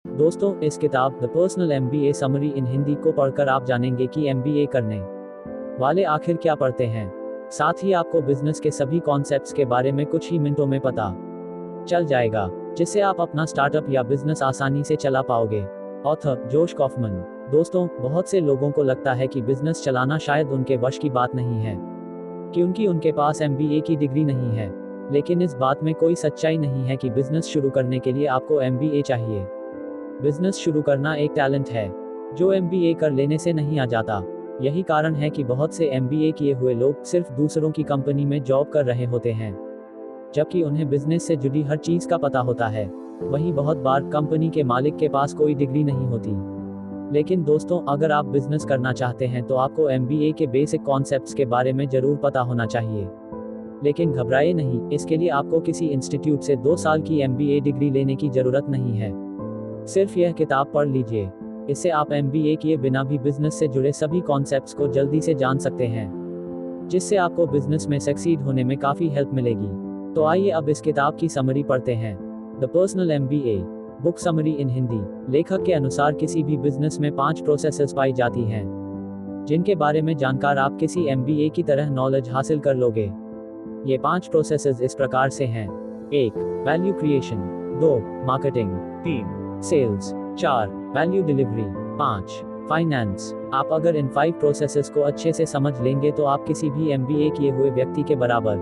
दोस्तों, इस किताब द पर्सनल एमबीए समरी इन हिंदी को पढ़कर आप जानेंगे कि एमबीए करने वाले आखिर क्या पढ़ते हैं। साथ ही आपको बिजनेस के सभी कॉन्सेप्ट्स के बारे में कुछ ही मिनटों में पता चल जाएगा, जिससे आप अपना स्टार्टअप या बिजनेस आसानी से चला पाओगे। ऑथर जोश कॉफमन। दोस्तों, बहुत से लोगों को लगता है कि बिजनेस चलाना शायद उनके वश की बात नहीं है, क्योंकि उनके पास एमबीए की डिग्री नहीं है। लेकिन इस बात में कोई सच्चाई नहीं है कि बिजनेस शुरू करने के लिए आपको एमबीए चाहिए। बिजनेस शुरू करना एक टैलेंट है, जो एमबीए कर लेने से नहीं आ जाता। यही कारण है कि बहुत से एमबीए किए हुए लोग सिर्फ दूसरों की कंपनी में जॉब कर रहे होते हैं, जबकि उन्हें बिजनेस से जुड़ी हर चीज का पता होता है। वहीं बहुत बार कंपनी के मालिक के पास कोई डिग्री नहीं होती। लेकिन दोस्तों, अगर आप बिजनेस करना चाहते हैं तो आपको एमबीए के बेसिक कॉन्सेप्ट्स के बारे में जरूर पता होना चाहिए। लेकिन घबराए नहीं, इसके लिए आपको किसी इंस्टीट्यूट से 2 साल की एमबीए डिग्री लेने की जरूरत नहीं है। सिर्फ यह किताब पढ़ लीजिए, इससे आप एमबीए किए बिना भी बिजनेस से जुड़े सभी कॉन्सेप्ट्स को जल्दी से जान सकते हैं, जिससे आपको बिजनेस में सक्सीड होने में काफी हेल्प मिलेगी। तो आइए अब इस किताब की समरी पढ़ते हैं। The personal MBA book summary इन हिंदी। लेखक के अनुसार किसी भी बिजनेस में 5 प्रोसेसेस पाई जाती हैं, जिनके बारे में जानकर आप किसी एमबीए की तरह नॉलेज हासिल कर लोगे। ये 5 प्रोसेसेस इस प्रकार से हैं। 1. Value creation. 2. Marketing. 3. Sales. 4. Value delivery. 5. Finance. आप अगर इन 5 प्रोसेसेस को अच्छे से समझ लेंगे तो आप किसी भी एमबीए किए हुए व्यक्ति के बराबर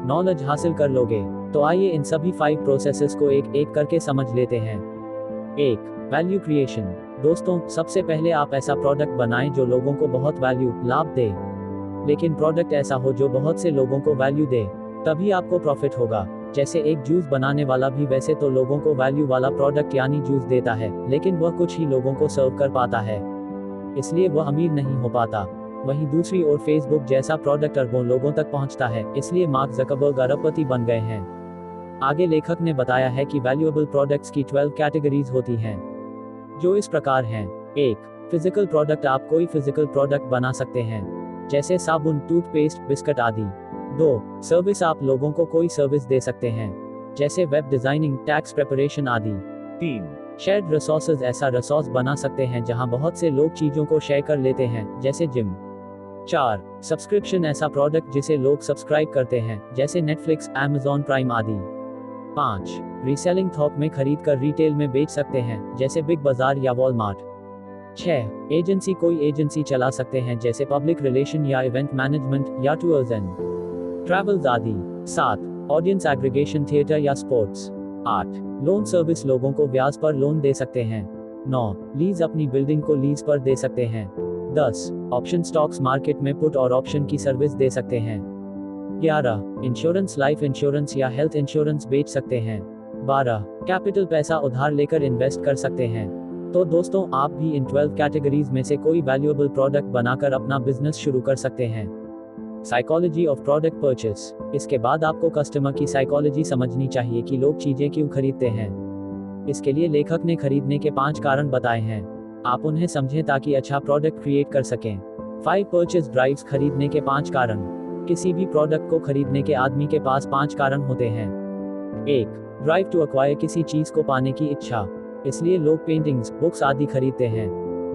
नॉलेज हासिल कर लोगे। तो आइए इन सभी 5 प्रोसेसेस को एक एक करके समझ लेते हैं। 1. Value creation. दोस्तों, सबसे पहले आप ऐसा प्रोडक्ट बनाएं जो लोगों को बहुत वैल्यू लाभ दे। लेकिन प्रोडक्ट ऐसा हो जो बहुत से लोगों को वैल्यू दे, तभी आपको प्रॉफिट होगा। जैसे एक जूस बनाने वाला भी वैसे तो लोगों को वैल्यू वाला प्रोडक्ट यानी जूस देता है, लेकिन वह कुछ ही लोगों को सर्व कर पाता है, इसलिए वह अमीर नहीं हो पाता। वहीं दूसरी ओर फेसबुक जैसा प्रोडक्ट अरबों लोगों तक पहुंचता है, इसलिए मार्क ज़करबर्ग अरबपति बन गए हैं। आगे लेखक ने बताया है कि वैल्यूएबल प्रोडक्ट्स की 12 कैटेगरीज होती हैं, जो इस प्रकार हैं। 1. Physical product. आप कोई फिजिकल प्रोडक्ट बना सकते हैं, जैसे साबुन, टूथपेस्ट, बिस्किट आदि। 2. सर्विस। आप लोगों को कोई सर्विस दे सकते हैं, जैसे वेब डिजाइनिंग, टैक्स प्रिपरेशन आदि। 3. Shared resources. ऐसा रिसोर्स बना सकते हैं जहां बहुत से लोग चीजों को शेयर कर लेते हैं, जैसे जिम। 4. सब्सक्रिप्शन। ऐसा प्रोडक्ट जिसे लोग सब्सक्राइब करते हैं, जैसे नेटफ्लिक्स, Amazon प्राइम आदि। 5. रीसेलिंग। थोक में खरीद कर रिटेल में बेच सकते हैं, जैसे बिग बाजार या वॉलमार्ट। 6. एजेंसी। कोई एजेंसी चला सकते हैं, जैसे पब्लिक रिलेशन या इवेंट मैनेजमेंट या टूर्स एंड ट्रैवल्स आदि। 7. Audience aggregation. थिएटर या स्पोर्ट्स। 8. Loan service. लोगों को ब्याज पर लोन दे सकते हैं। 9. लीज। अपनी बिल्डिंग को लीज पर दे सकते हैं। 10. ऑप्शन। स्टॉक्स मार्केट में पुट और ऑप्शन की सर्विस दे सकते हैं। 11. इंश्योरेंस। लाइफ इंश्योरेंस या हेल्थ इंश्योरेंस बेच सकते हैं। 12. कैपिटल। पैसा उधार लेकर इन्वेस्ट कर सकते हैं। तो दोस्तों, आप भी इन 12 कैटेगरीज में से कोई वैल्यूएबल प्रोडक्ट बनाकर अपना बिजनेस शुरू कर सकते हैं। Psychology of product purchase. इसके बाद आपको कस्टमर की साइकोलॉजी समझनी चाहिए कि लोग चीजें क्यों खरीदते हैं। इसके लिए लेखक ने खरीदने के 5 कारण बताए हैं। आप उन्हें समझें ताकि अच्छा प्रोडक्ट क्रिएट कर सकें। 5 परचेस ड्राइव्स। खरीदने के 5 कारण। किसी भी प्रोडक्ट को खरीदने के आदमी के पास 5 कारण होते हैं। 1. Drive to acquire. किसी चीज को पाने की इच्छा, इसलिए लोग पेंटिंग्स, बुक्स आदि खरीदते हैं।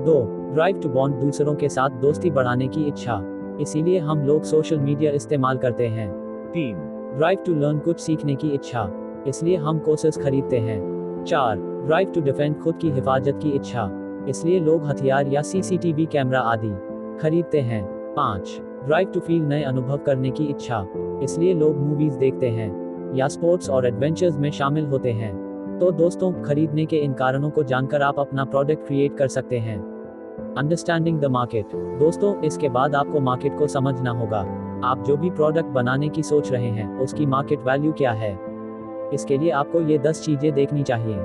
2. Drive to bond. दूसरों के साथ दोस्ती बढ़ाने की इच्छा, इसीलिए हम लोग सोशल मीडिया इस्तेमाल करते हैं। 3. Drive to learn. कुछ सीखने की इच्छा, इसलिए हम कोर्सेस खरीदते हैं। 4. Drive to defend. खुद की हिफाजत की इच्छा, इसलिए लोग हथियार या सीसीटीवी कैमरा आदि खरीदते हैं। 5. Drive to feel. नए अनुभव करने की इच्छा, इसलिए लोग मूवीज देखते हैं या स्पोर्ट्स और एडवेंचर्स में शामिल होते हैं। तो दोस्तों, खरीदने के इन कारणों को जानकर आप अपना प्रोडक्ट क्रिएट कर सकते हैं। Understanding the market. दोस्तों, इसके बाद आपको मार्केट को समझना होगा। आप जो भी प्रोडक्ट बनाने की सोच रहे हैं, उसकी मार्केट वैल्यू क्या है। इसके लिए आपको ये 10 चीजें देखनी चाहिए।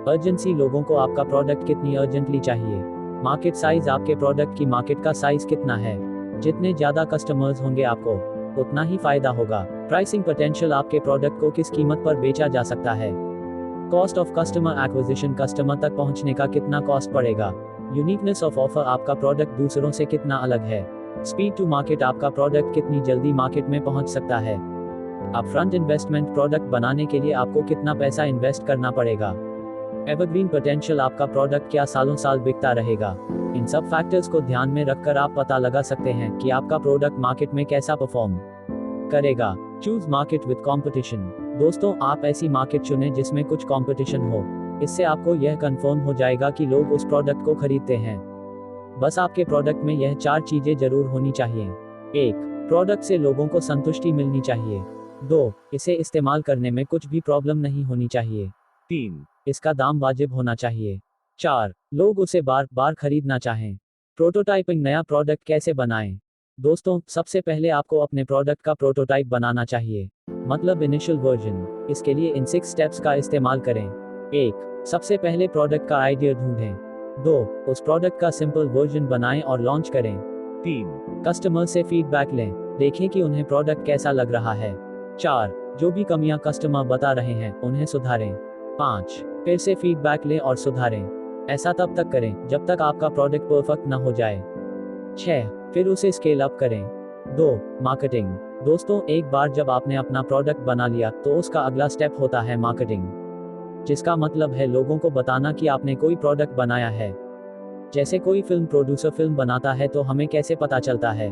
अर्जेंसी। लोगों को आपका प्रोडक्ट कितनी अर्जेंटली चाहिए। Market size. आपके प्रोडक्ट की मार्केट का साइज कितना है। जितने ज्यादा कस्टमर्स होंगे आपको उतना ही फायदा होगा। Pricing potential. आपके प्रोडक्ट को किस कीमत पर बेचा जा सकता है। Cost of customer acquisition. Customer तक पहुंचने का कितना कॉस्ट पड़ेगा। Uniqueness of offer. आपका प्रोडक्ट दूसरों से कितना अलग है। Speed to market. आपका प्रोडक्ट कितनी जल्दी मार्केट में पहुंच सकता है। Upfront investment. प्रोडक्ट बनाने के लिए आपको कितना पैसा इन्वेस्ट करना पड़ेगा। एवरग्रीन पोटेंशियल, आपका प्रोडक्ट क्या सालों साल बिकता रहेगा। इन सब फैक्टर्स को ध्यान में रखकर आप पता लगा सकते हैं कि आपका प्रोडक्ट मार्केट में कैसा परफॉर्म करेगा। Choose market with competition. दोस्तों, आप ऐसी मार्केट चुनें जिसमें कुछ कंपटीशन हो। इससे आपको यह कंफर्म हो जाएगा कि लोग उस प्रोडक्ट को खरीदते हैं। बस आपके प्रोडक्ट में यह 4 चीजें जरूर होनी चाहिए। 1. प्रोडक्ट से लोगों को संतुष्टि मिलनी चाहिए। 2. इसे इस्तेमाल करने में कुछ भी प्रॉब्लम नहीं होनी चाहिए। 3. इसका दाम वाजिब होना चाहिए। 4. लोग उसे बार बार खरीदना चाहें। प्रोटोटाइपिंग, नया प्रोडक्ट कैसे बनाएं? दोस्तों, सबसे पहले आपको अपने प्रोडक्ट का प्रोटोटाइप बनाना चाहिए, मतलब इनिशियल वर्जन। इसके लिए इन 6 स्टेप्स का इस्तेमाल करें। 1. सबसे पहले प्रोडक्ट का आइडिया ढूंढें। 2. उस प्रोडक्ट का सिंपल वर्जन बनाएं और लॉन्च करें। 3. कस्टमर से फीडबैक लें, देखें कि उन्हें प्रोडक्ट कैसा लग रहा है। 4. जो भी कमियां कस्टमर बता रहे हैं उन्हें सुधारें। 5. फिर से फीडबैक लें और सुधारें। ऐसा तब तक करें जब तक आपका प्रोडक्ट परफेक्ट न हो जाए। 6. फिर उसे स्केल अप करें। 2. मार्केटिंग। दोस्तों, एक बार जब आपने अपना प्रोडक्ट बना लिया तो उसका अगला स्टेप होता है मार्केटिंग, जिसका मतलब है लोगों को बताना कि आपने कोई प्रोडक्ट बनाया है। जैसे कोई फिल्म प्रोड्यूसर फिल्म बनाता है तो हमें कैसे पता चलता है?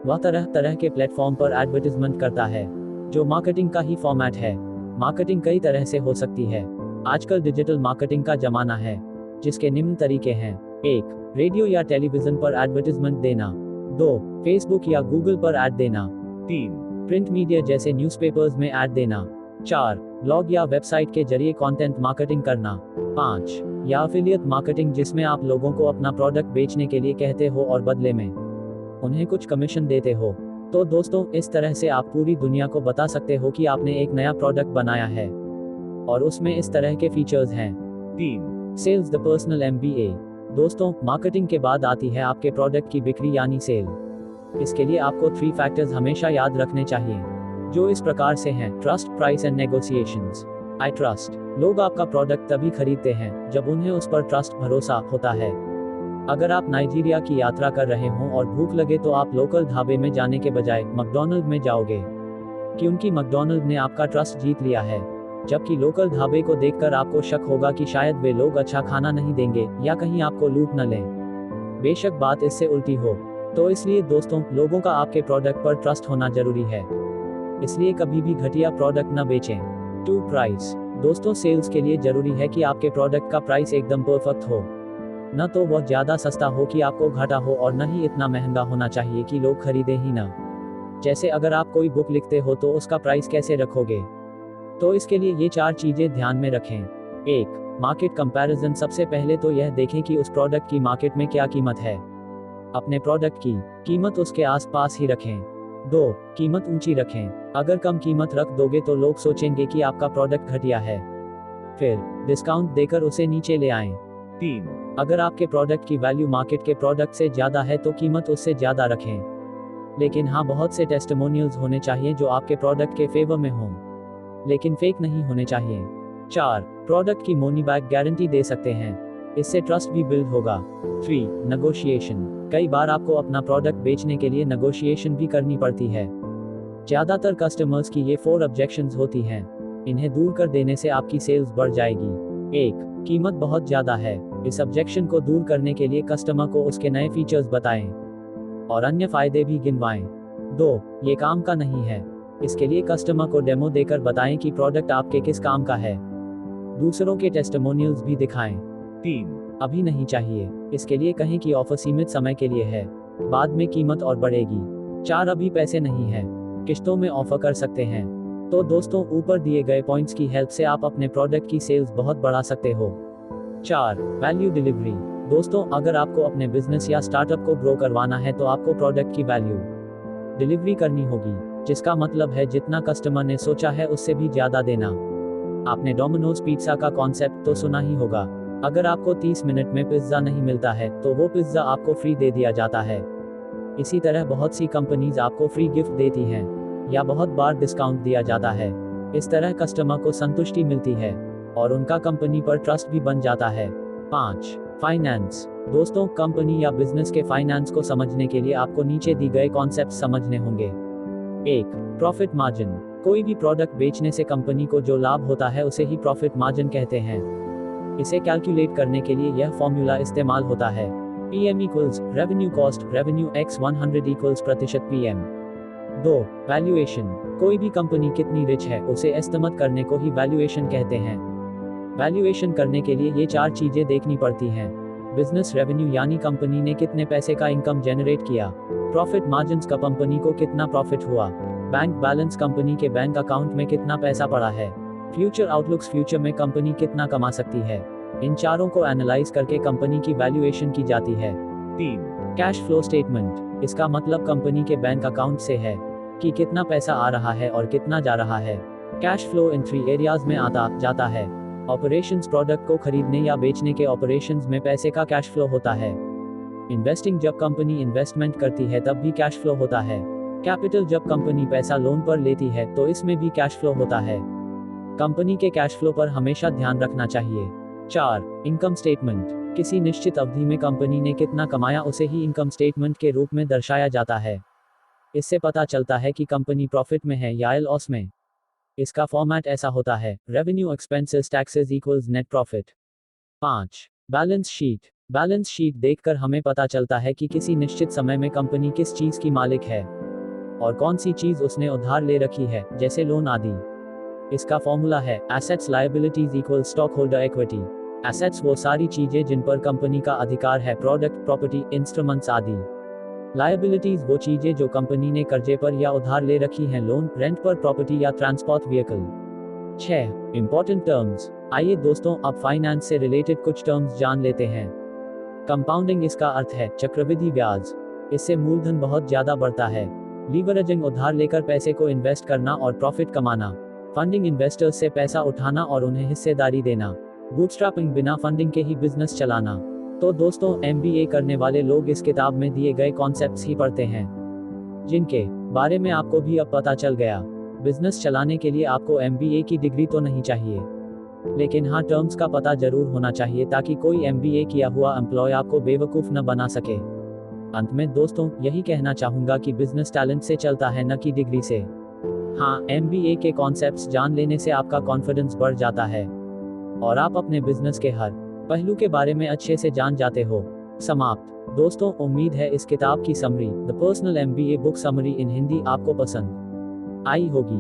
वह तरह तरह के प्लेटफॉर्म पर एडवर्टाइजमेंट करता है, जो मार्केटिंग का ही फॉर्मेट है। मार्केटिंग कई तरह से हो सकती है। आजकल डिजिटल मार्केटिंग का जमाना है, जिसके निम्न तरीके हैं। 1. रेडियो या टेलीविजन पर एडवर्टाइजमेंट देना। 2. फेसबुक या गूगल पर ऐड देना। 3. प्रिंट मीडिया जैसे न्यूज़पेपर्स में ऐड देना। 4. ब्लॉग या वेबसाइट के जरिए कंटेंट मार्केटिंग करना। 5. या एफिलिएट मार्केटिंग, जिसमें आप लोगों को अपना प्रोडक्ट बेचने के लिए कहते हो और बदले में उन्हें कुछ कमीशन देते हो। तो दोस्तों, इस तरह से आप पूरी दुनिया को बता सकते हो कि आपने एक नया प्रोडक्ट बनाया है और उसमें इस तरह के फीचर्स हैं। 3. Sales, the personal MBA। दोस्तों, मार्केटिंग के बाद आती है आपके प्रोडक्ट की बिक्री यानी सेल। इसके लिए आपको 3 फैक्टर्स हमेशा याद रखने चाहिए, जो इस प्रकार से हैं: trust, price and negotiations. I trust. लोग आपका प्रोडक्ट तभी खरीदते हैं जब उन्हें उस पर ट्रस्ट, भरोसा होता है। अगर आप नाइजीरिया की यात्रा कर रहे हों और भूख लगे तो आप लोकल ढाबे में जाने के बजाय मैकडॉनल्ड में जाओगे, क्योंकि मैकडॉनल्ड ने आपका ट्रस्ट जीत लिया है। जबकि लोकल ढाबे को देखकर आपको शक होगा कि शायद वे लोग अच्छा खाना नहीं देंगे या कहीं आपको लूट न लें। बेशक बात इससे उल्टी हो। तो इसलिए दोस्तों, लोगों का आपके प्रोडक्ट पर ट्रस्ट होना जरूरी है। इसलिए कभी भी घटिया प्रोडक्ट न बेचें। 2. प्राइस। दोस्तों, सेल्स के लिए जरूरी है कि आपके प्रोडक्ट का प्राइस एकदम परफेक्ट हो। न तो वह ज्यादा सस्ता हो कि आपको घाटा हो और न ही इतना महंगा होना चाहिए कि लोग खरीदे ही न। जैसे अगर आप कोई बुक लिखते हो तो उसका प्राइस कैसे रखोगे? तो इसके लिए ये 4 चीजें ध्यान में रखें। 1. Market comparison. सबसे पहले तो यह देखें कि उस प्रोडक्ट की मार्केट में क्या कीमत है। अपने प्रोडक्ट की कीमत उसके आसपास ही रखें। 2. कीमत ऊंची रखें। अगर कम कीमत रख दोगे तो लोग सोचेंगे कि आपका प्रोडक्ट घटिया है, फिर डिस्काउंट देकर उसे नीचे ले आएं। 3. अगर आपके प्रोडक्ट की वैल्यू मार्केट के प्रोडक्ट से ज्यादा है तो कीमत उससे ज्यादा रखें। लेकिन हाँ, बहुत से टेस्टिमोनियल्स होने चाहिए जो आपके प्रोडक्ट के फेवर में हों, लेकिन फेक नहीं होने चाहिए। 4. प्रोडक्ट की मनी बैक गारंटी दे सकते हैं, इससे ट्रस्ट भी बिल्ड होगा। 3. नेगोशिएशन। कई बार आपको अपना प्रोडक्ट बेचने के लिए नेगोशिएशन भी करनी पड़ती है। ज्यादातर कस्टमर्स की ये 4 ऑब्जेक्शंस होती हैं। इन्हें दूर कर देने से आपकी सेल्स बढ़ जाएगी। 1. कीमत बहुत ज्यादा है। इस ऑब्जेक्शन को दूर करने के लिए कस्टमर को उसके नए फीचर्स बताएं और अन्य फायदे भी गिनवाएं। 2. ये काम का नहीं है। इसके लिए कस्टमर को डेमो देकर बताएं कि प्रोडक्ट आपके किस काम का है। दूसरों के टेस्टिमोनियल्स भी दिखाएं। 3. अभी नहीं चाहिए। इसके लिए कहें कि ऑफर सीमित समय के लिए है, बाद में कीमत और बढ़ेगी। 4. अभी पैसे नहीं है, किश्तों में ऑफर कर सकते हैं। तो दोस्तों, ऊपर दिए गए पॉइंट्स की हेल्प से आप अपने प्रोडक्ट की सेल्स बहुत बढ़ा सकते हो। 4. Value delivery. दोस्तों, अगर आपको अपने बिजनेस या स्टार्टअप को ग्रो करवाना है तो आपको प्रोडक्ट की वैल्यू डिलीवरी करनी होगी, जिसका मतलब है जितना कस्टमर ने सोचा है उससे भी ज्यादा देना। आपने डोमिनोज पिज्जा का कॉन्सेप्ट तो सुना ही होगा। अगर आपको 30 मिनट में पिज्जा नहीं मिलता है तो वो पिज्जा आपको फ्री दे दिया जाता है। इसी तरह बहुत सी कंपनीज आपको फ्री गिफ्ट देती हैं या बहुत बार डिस्काउंट दिया जाता है। इस तरह कस्टमर को संतुष्टि मिलती है और उनका कंपनी पर ट्रस्ट भी बन जाता है। 5. फाइनेंस। दोस्तों, कंपनी या बिजनेस के फाइनेंस को समझने के लिए आपको नीचे दी गए कॉन्सेप्ट समझने होंगे। 1. Profit margin. कोई भी प्रोडक्ट बेचने से कंपनी को जो लाभ होता है उसे ही प्रॉफिट मार्जिन कहते हैं। इसे कैलकुलेट करने के लिए यह फॉर्मूला इस्तेमाल होता है। PM equals revenue cost revenue x 100 equals प्रतिशत PM। 2. वैल्यूएशन। कोई भी कंपनी कितनी रिच है उसे एस्टिमेट करने को ही वैल्यूएशन कहते हैं। वैल्यूएशन करने के लिए ये 4 चीजें देखनी पड़ती हैं। बिजनेस रेवेन्यू यानी कंपनी ने कितने पैसे का इनकम जनरेट किया। प्रॉफिट मार्जिन्स का कंपनी को कितना प्रॉफिट हुआ। बैंक बैलेंस कंपनी के बैंक अकाउंट में कितना पैसा पड़ा है। फ्यूचर आउटलुक्स फ्यूचर में कंपनी कितना कमा सकती है। इन चारों को एनालाइज करके कंपनी की वैल्यूएशन की जाती है। 3. Cash flow statement. इसका मतलब कंपनी के बैंक अकाउंट से है कि कितना पैसा आ रहा है और कितना जा रहा है। कैश फ्लो इन 3 एरियाज में आता जाता है। ऑपरेशंस प्रोडक्ट को खरीदने या बेचने के ऑपरेशंस में पैसे का कैश फ्लो होता है। इन्वेस्टिंग जब कंपनी इन्वेस्टमेंट करती है तब भी कैश फ्लो होता है। कैपिटल जब कंपनी पैसा लोन पर लेती है तो इसमें भी कैश फ्लो होता है। कंपनी के कैश फ्लो पर हमेशा ध्यान रखना चाहिए। 4. Income statement. किसी निश्चित अवधि में कंपनी ने कितना कमाया उसे ही इनकम स्टेटमेंट के रूप में दर्शाया जाता है। इससे पता चलता है कि कंपनी प्रॉफिट में है या लॉस में। इसका फॉर्मेट ऐसा होता है revenue expenses taxes equals net profit. 5. Balance sheet. Balance sheet देखकर हमें पता चलता है कि किसी निश्चित समय में कंपनी किस चीज की मालिक है और कौन सी चीज उसने उधार ले रखी है, जैसे लोन आदि। इसका फॉर्मूला है assets liabilities equal stock holder equity. Assets वो सारी चीजें जिन पर कंपनी का अधिकार है, प्रोडक्ट, प्रॉपर्टी, इंस्ट्रूमेंट्स आदि। लायबिलिटीज वो चीजें जो कंपनी ने कर्जे पर या उधार ले रखी हैं, लोन, रेंट पर प्रॉपर्टी या ट्रांसपोर्ट व्हीकल। 6. Important terms. आइए दोस्तों अब फाइनेंस से रिलेटेड कुछ टर्म्स जान लेते हैं। कंपाउंडिंग इसका अर्थ है चक्रवृद्धि ब्याज। इससे मूलधन बहुत ज्यादा बढ़ता है। लीवरेजिंग उधार लेकर पैसे को इन्वेस्ट करना और प्रॉफिट कमाना। फंडिंग इन्वेस्टर्स से पैसा उठाना और उन्हें हिस्सेदारी देना। बूटस्ट्रैपिंग बिना फंडिंग के ही बिजनेस चलाना। तो दोस्तों MBA करने वाले लोग इस किताब में दिए गए कॉन्सेप्ट्स ही पढ़ते हैं, जिनके बारे में आपको भी अब पता चल गया। बिजनेस चलाने के लिए आपको MBA की डिग्री तो नहीं चाहिए, लेकिन हाँ टर्म्स का पता जरूर होना चाहिए ताकि कोई MBA किया हुआ एम्प्लॉय आपको बेवकूफ न बना सके। अंत में दोस्तों यही कहना चाहूंगा कि बिजनेस टैलेंट से चलता है न कि डिग्री से। हाँ, MBA के कॉन्सेप्ट्स जान लेने से आपका कॉन्फिडेंस बढ़ जाता है और आप अपने बिजनेस के हर पहलू के बारे में अच्छे से जान जाते हो। समाप्त। दोस्तों उम्मीद है इस किताब की summary the personal MBA book summary इन हिंदी आपको पसंद आई होगी।